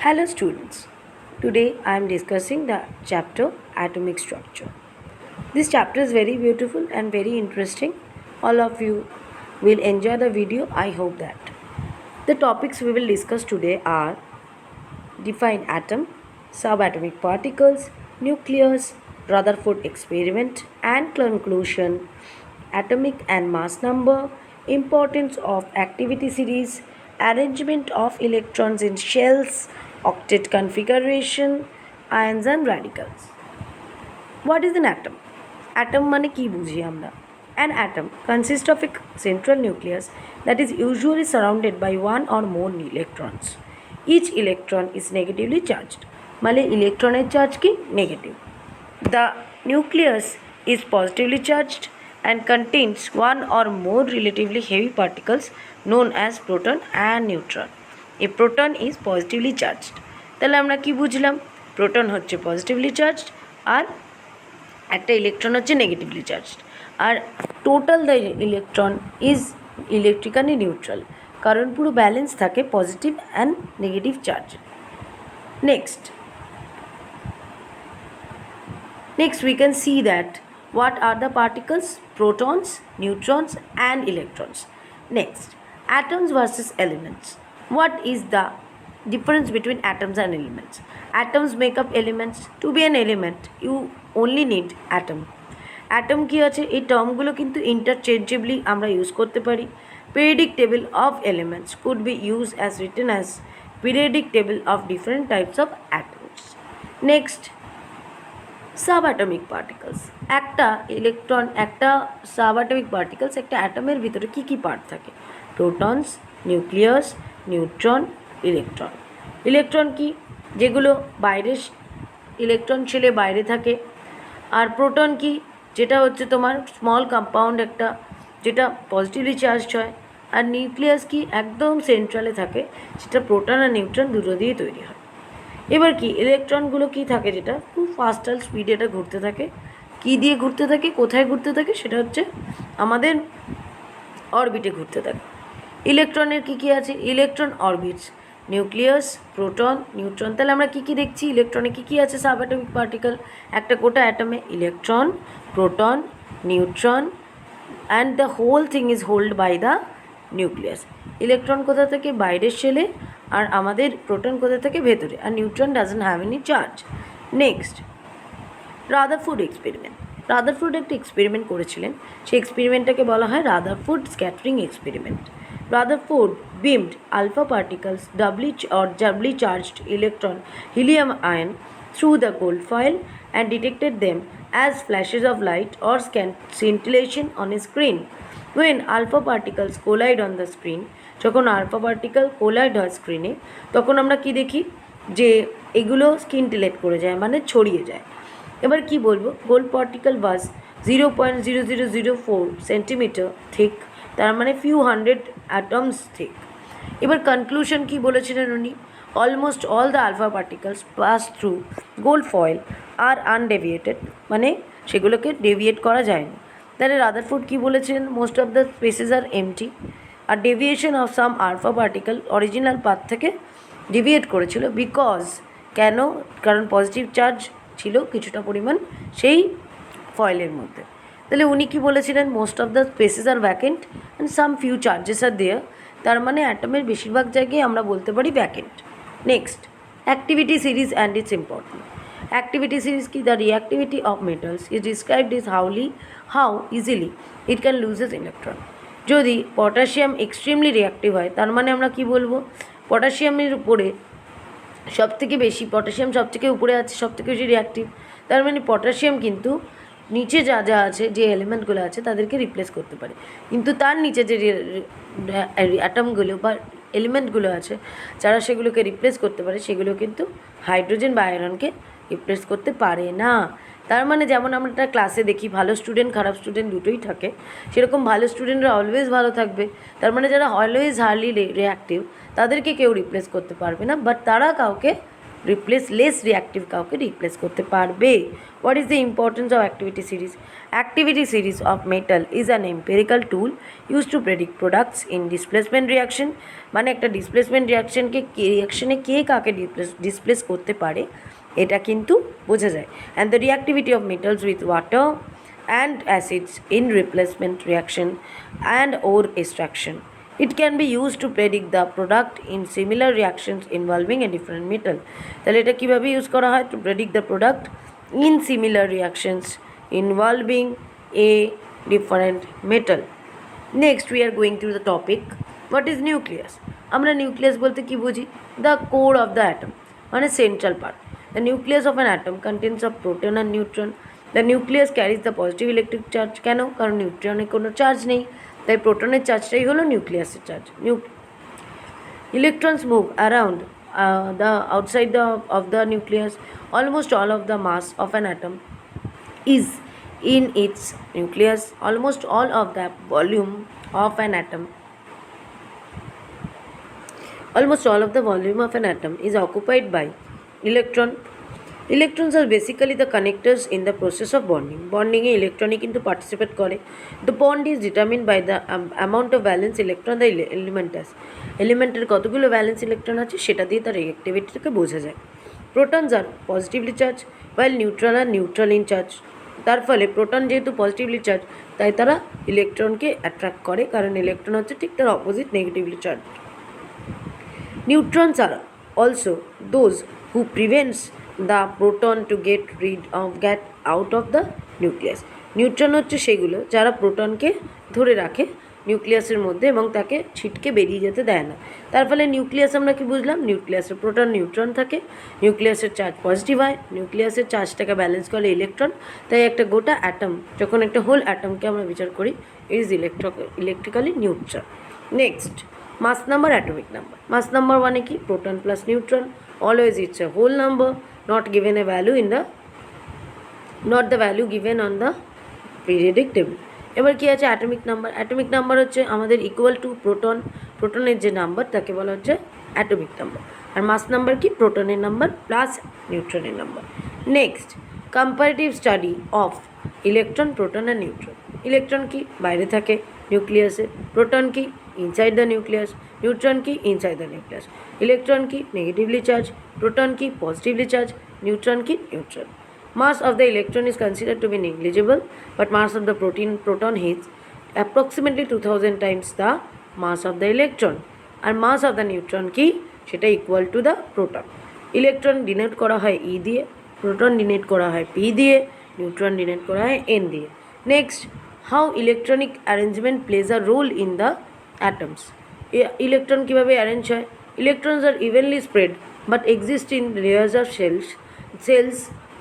Hello students. Today I am discussing the chapter atomic structure. This chapter is very beautiful and very interesting. All of you will enjoy the video. I hope that. The topics we will discuss today are define atom, subatomic particles, nucleus, Rutherford experiment and conclusion, atomic and mass number, importance of activity series, arrangement of electrons in shells, octet configuration, ions and radicals. What is an atom? Atom মানে কি বুঝি আমরা? An atom consists of a central nucleus that is usually surrounded by one or more electrons. Each electron is negatively charged. মানে ইলেকট্রনের charge কি? Negative. The nucleus is positively charged and contains one or more relatively heavy particles known as proton and neutron. A proton is positively charged. তাহলে আমরা কি বুঝলাম? Proton হচ্ছে positively charged আর একটা electron হচ্ছে নেগেটিভলি চার্জড, আর total the electron is electrically neutral, কারণ পুরো ব্যালেন্স থাকে positive and negative charge. Next we can see that what are the particles: protons, neutrons and electrons. Next, atoms versus elements. What is the difference between atoms and elements? Atoms make up elements. To be an element you only need atom. Atom কি আছে, এই টার্মগুলো কিন্তু ইন্টারচেঞ্জেবলি আমরা use করতে পারি. Periodic table of elements could be used as written as periodic table of different types of atoms. Next, subatomic particles. একটা electron, একটা subatomic particles, একটা অ্যাটমের ভিতরে কী কী পার্ট থাকে? Protons, nucleus, neutron, electron. Electron কি? যেগুলো বাইরে, ইলেকট্রন ছেলে বাইরে থাকে. আর প্রোটন কি? যেটা হচ্ছে তোমার স্মল কম্পাউন্ড একটা, যেটা পজিটিভলি চার্জড হয়. আর নিউক্লিয়াস কি? একদম সেন্ট্রালে থাকে, সেটা প্রোটন আর নিউট্রন দুটো দিয়ে তৈরি হয়. এবার কি ইলেকট্রনগুলো কি থাকে, যেটা খুব ফাস্টার স্পিডে এটা ঘুরতে থাকে. কি দিয়ে ঘুরতে থাকে, কোথায় ঘুরতে থাকে? সেটা হচ্ছে আমাদের অরবিটে ঘুরতে থাকে. ইলেকট্রনের কি কি আছে? Electron orbits, nucleus, proton, neutron. তাহলে আমরা কি কি দেখছি? ইলেকট্রনে কি কি আছে? Subatomic particle. একটা গোটা অ্যাটমে electron, proton, neutron and the whole thing is hold by the nucleus. Electron কোথা থেকে? বাইরের শেলে, আর আমাদের প্রোটন কোথা থেকে? ভেতরে. আর neutron doesn't have any charge. Next, Rutherford experiment. Rutherford একটা এক্সপেরিমেন্ট করেছিলেন, সেই এক্সপেরিমেন্টটাকে বলা হয় Rutherford scattering experiment. Rutherford beamed alpha particles, doubly charged electron helium ion through the gold foil and detected them as flashes of light or scintillation on a screen. When alpha particles collide on the screen, যখন alpha particle collide হয় স্ক্রিনে, তখন আমরা কি দেখি? যে এগুলো স্কিনটিলেট করে যায়, মানে ছড়িয়ে যায়. এবার কি বলবো? Gold particle was 0.0004 centimetre thick, তার মানে ফিউ হান্ড্রেড অ্যাটমস থিক. এবার কনক্লুশন কি বলেছিলেন উনি? Almost all the alpha particles pass through gold foil are undeviated, মানে সেগুলোকে ডেভিয়েট করা যায়নি. তাহলে রাদারফোর্ড কি বলেছিলেন? Most of the spaces are empty, আর deviation of some alpha particle original path থেকে ডেভিয়েট করেছিল. বিকজ কেন? কারণ পজিটিভ চার্জ ছিল কিছুটা পরিমাণ সেই ফয়েলের মধ্যে. তাহলে উনি কি বলেছিলেন? Most of the spaces are vacant and some few charges are there. তার মানে অ্যাটমের বেশিরভাগ জায়গায় আমরা বলতে পারি vacant. Next, activity series and its important. Activity series কি? The reactivity of metals is described is how easily it can loses electron. যদি পটাশিয়াম এক্সট্রিমলি রিঅ্যাক্টিভ হয়, তার মানে আমরা কি বলবো? পটাশিয়ামের উপরে সবথেকে বেশি, পটাশিয়াম সবথেকে উপরে আছে, সবথেকে বেশি রিঅ্যাক্টিভ. তার মানে পটাশিয়াম কিন্তু নিচে যা যা আছে, যে এলিমেন্টগুলো আছে তাদেরকে রিপ্লেস করতে পারে, কিন্তু তার নিচে যে অ্যাটমগুলো বা এলিমেন্টগুলো আছে যারা সেগুলোকে রিপ্লেস করতে পারে, সেগুলো কিন্তু হাইড্রোজেন বা আয়রনকে রিপ্লেস করতে পারে না. তার মানে যেমন আমরা একটা ক্লাসে দেখি ভালো স্টুডেন্ট খারাপ স্টুডেন্ট দুটোই থাকে, সেরকম ভালো স্টুডেন্টরা অলওয়েজ ভালো থাকবে. তার মানে যারা অলওয়েজ হার্লি রিঅ্যাক্টিভ তাদেরকে কেউ রিপ্লেস করতে পারবে না, বাট তারা কাউকে রিপ্লেস লেস রিয়াক্টিভ কাউকে রিপ্লেস করতে পারবে। What is the importance of activity series? Activity series of metal is an empirical tool use to predict products in displacement reaction. মানে একটা ডিসপ্লেসমেন্ট রিয়াকশনে কে কাকে ডিসপ্লেস করতে পারে এটা কিন্তু বোঝা যায়। And the রিয়াক্টিভিটি of metals with water and acids in replacement reaction and or extraction. It can be used to predict the product in similar reactions involving a different metal. তাহলে এটা কিভাবে ইউজ করা হয়? To predict the product in similar reactions involving a different metal. Next we are going to the topic, what is nucleus? আমরা nucleus বলতে কি বুঝি? The core of the atom, মানে central part. The nucleus of an atom contains of proton and neutron. The nucleus carries the positive electric charge. কেন? কারণ নিউট্রনে কোনো charge নেই, তাই প্রোটনের চার্জটাই হলো নিউক্লিয়াসের charge. Electrons move around the outside of the nucleus. Almost all of the mass of an atom is in its nucleus. Almost all of the volume of an atom is occupied by electron. Electrons are basically the connectors in the process of bonding. Bonding এ ইলেকট্রনই কিন্তু participate করে। The bond is determined by the amount of valence electron the element has. এলিমেন্টের কতগুলো valence electron আছে সেটা দিয়ে তার রিঅ্যাক্টিভিটিটাকে বোঝা যায়। Protons are positively charged while neutron are neutral in charge. তার ফলে প্রোটন যেহেতু পজিটিভলি চার্জ তাই তারা ইলেকট্রনকে অ্যাট্রাক্ট করে, কারণ ইলেকট্রন হচ্ছে ঠিক তার opposite negatively charge. Neutrons are also those who prevents the proton to get out of the nucleus. Neutron হচ্ছে সেগুলো যারা প্রোটনকে ধরে রাখে নিউক্লিয়াসের মধ্যে এবং তাকে ছিটকে বেরিয়ে যেতে দেয় না। তার ফলে নিউক্লিয়াস আমরা কি বুঝলাম? নিউক্লিয়াসের প্রোটন নিউট্রন থাকে, নিউক্লিয়াসের চার্জ পজিটিভ হয়, নিউক্লিয়াসের চার্জটাকে ব্যালেন্স করে ইলেকট্রন। তাই একটা গোটা অ্যাটম, যখন একটা হোল অ্যাটমকে আমরা বিচার করি, is electrically neutral. Next, mass number, atomic number. Mass number মানে কি? Proton plus neutron, always it's a whole number, not given a value in the not the value given on the periodic table. এবার কি আছে? Atomic number. Atomic number হচ্ছে আমাদের equal to প্রোটনের যে number তাকে বলা হচ্ছে অ্যাটমিক নাম্বার। আর মাস নাম্বার কি? প্রোটনের নাম্বার প্লাস নিউট্রনের number. Next, comparative study of electron, proton আর নিউট্রন। ইলেকট্রন কি? বাইরে থাকে নিউক্লিয়াসে। প্রোটন কি? Inside the nucleus. নিউট্রন কি? Inside the nucleus. ইলেকট্রন কি? Negatively charge. প্রোটন কি? Positively charge. নিউট্রন কি? Neutral. Mass of the electron is considered to be negligible, but mass of the proton is approximately 2000 times the mass of the electron. আর mass of the neutron কি? সেটা equal to the proton. Electron denote করা হয় E দিয়ে, proton denote করা হয় P দিয়ে, neutron denote করা হয় N দিয়ে। Next, how electronic arrangement plays a role in the atoms. Electron কীভাবে অ্যারেঞ্জ হয়? Electrons are evenly spread but exist in layers of cells.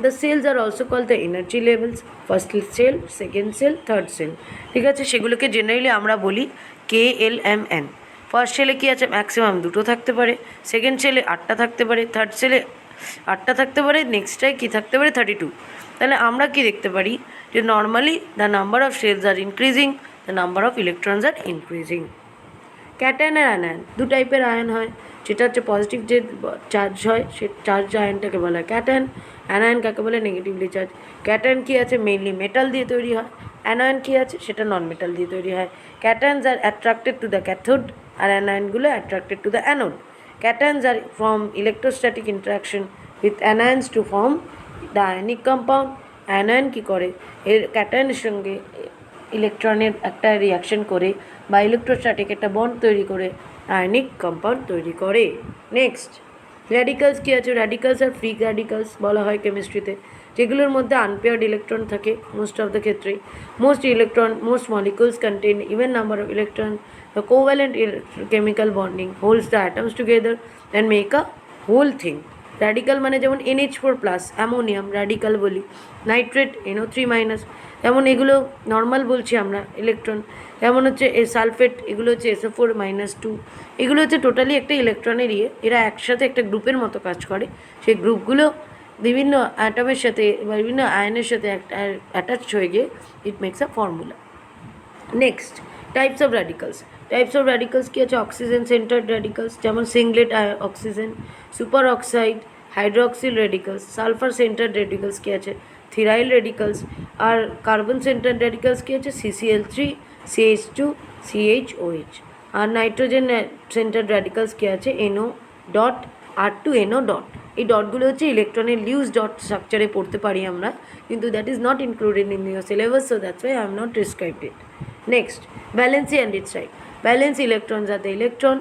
The cells are also called the energy levels. First cell, second cell, third cell. ঠিক আছে, সেগুলোকে generally আমরা বলি KLMN। First সেলে কী আছে? Maximum 2টো থাকতে পারে, সেকেন্ড সেলে 8টা থাকতে পারে, থার্ড সেলে 8টা থাকতে পারে, নেক্সটটায় কী থাকতে পারে? 32। তাহলে আমরা কি দেখতে পারি? যে normally the number of cells are increasing, the number of electrons are increasing. Cation আর অ্যানায়ন, দু টাইপের আয়ন হয়। যেটা হচ্ছে পজিটিভ যে চার্জ হয় সে চার্জ আয়নটাকে বলা হয় ক্যাটায়ন। অ্যানায়ন কাকে বলে? Negatively charge. ক্যাটায়ন কী আছে? মেইনলি মেটাল দিয়ে তৈরি হয়। অ্যানায়ন কী আছে? সেটা নন মেটাল দিয়ে তৈরি হয়। Cations are attracted to the cathode আর অ্যানায়নগুলো attracted to the anode. Cations are from electrostatic interaction with anions to form the ionic compound. Anion কী করে? এর ক্যাটায়নের সঙ্গে ইলেকট্রনের একটা রিয়াকশন করে বা ইলেকট্রোস্ট্যাটিক একটা বন্ড তৈরি করে আয়নিক কম্পাউন্ড তৈরি করে। নেক্সট, র্যাডিক্যালস কী আছে? র্যাডিক্যালস আর ফ্রি র্যাডিক্যালস বলা হয় কেমিস্ট্রিতে, যেগুলোর মধ্যে আনপেয়ার্ড ইলেকট্রন থাকে মোস্ট অফ দ্য ক্ষেত্রেই। Most molecules contain even number of electron. The covalent chemical bonding holds the atoms together and make a whole thing. Radical মানে যেমন NH4+, অ্যামোনিয়াম র্যাডিক্যাল বলি, নাইট্রেট NO3-, যেমন এগুলো normal বলছি আমরা electron. যেমন হচ্ছে সালফেট, এগুলো হচ্ছে SO4-2। এগুলো হচ্ছে টোটালি একটা ইলেকট্রনের এরা একসাথে একটা গ্রুপের মতো কাজ করে। সেই গ্রুপগুলো বিভিন্ন অ্যাটমের সাথে বা বিভিন্ন আয়নের সাথে অ্যাটাচ হয়ে গিয়ে it makes a formula. Next, types of radicals. Types of radicals কী আছে? অক্সিজেন সেন্টার্ড র্যাডিক্যালস, যেমন singlet oxygen, super oxide, hydroxyl radicals, sulphur centre radicals কি আছে, থিরাইল রেডিকালস, আর কার্বন সেন্টার রেডিকালস কি আছে, CCl3, CH2, CHOH, আর nitrogen centre radicals কি আছে, NO dot R2 NO dot. এই ডটগুলো হচ্ছে ইলেকট্রনের লিউজ ডট স্ট্রাকচারে পড়তে পারি আমরা, কিন্তু that is not included in your syllabus, so that's Y I am not prescribed it. Next, valency and its type. Valence electrons are the electron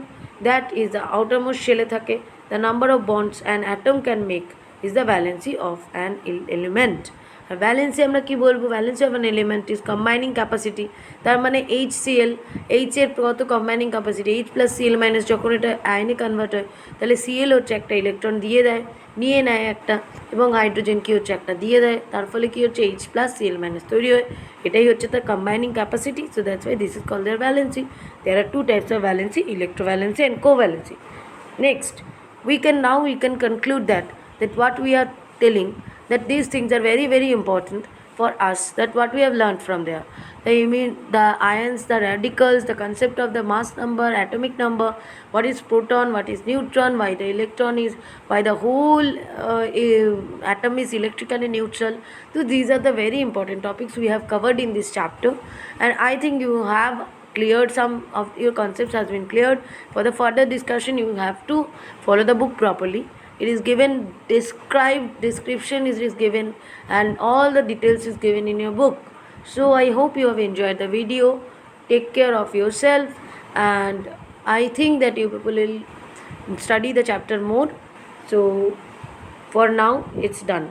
that is the outermost shell থাকে. The number of bonds an atom can make is the valency of an element. আর valency আমরা কি বলবো, valency of an element is combining capacity. তার মানে HCl, H এর কত combining capacity, H plus Cl minus, যখন এটা আয়নে কনভার্ট হয় তাহলে Cl হচ্ছে একটা ইলেকট্রন দিয়ে দেয়, নিয়ে নেয় একটা, এবং হাইড্রোজেন কি হচ্ছে একটা দিয়ে দেয়, তার ফলে কি হচ্ছে H প্লাস Cl মাইনাস তৈরি হয়, এটাই হচ্ছে তার combining capacity. So that's why this is called their valency. There are two types of valency, electrovalency and covalency. Next, we can conclude that what we are telling, that these things are very very important for us, that what we have learned from there. You mean the ions, the radicals, the concept of the mass number, atomic number, what is proton, what is neutron, why the electron is, why the whole atom is electrically neutral. So these are the very important topics we have covered in this chapter, and I think you have cleared, some of your concepts has been cleared. For the further discussion you have to follow the book properly. It is given, description is given, and all the details is given in your book. So I hope you have enjoyed the video. Take care of yourself, and I think that you people will study the chapter more. So for now it's done.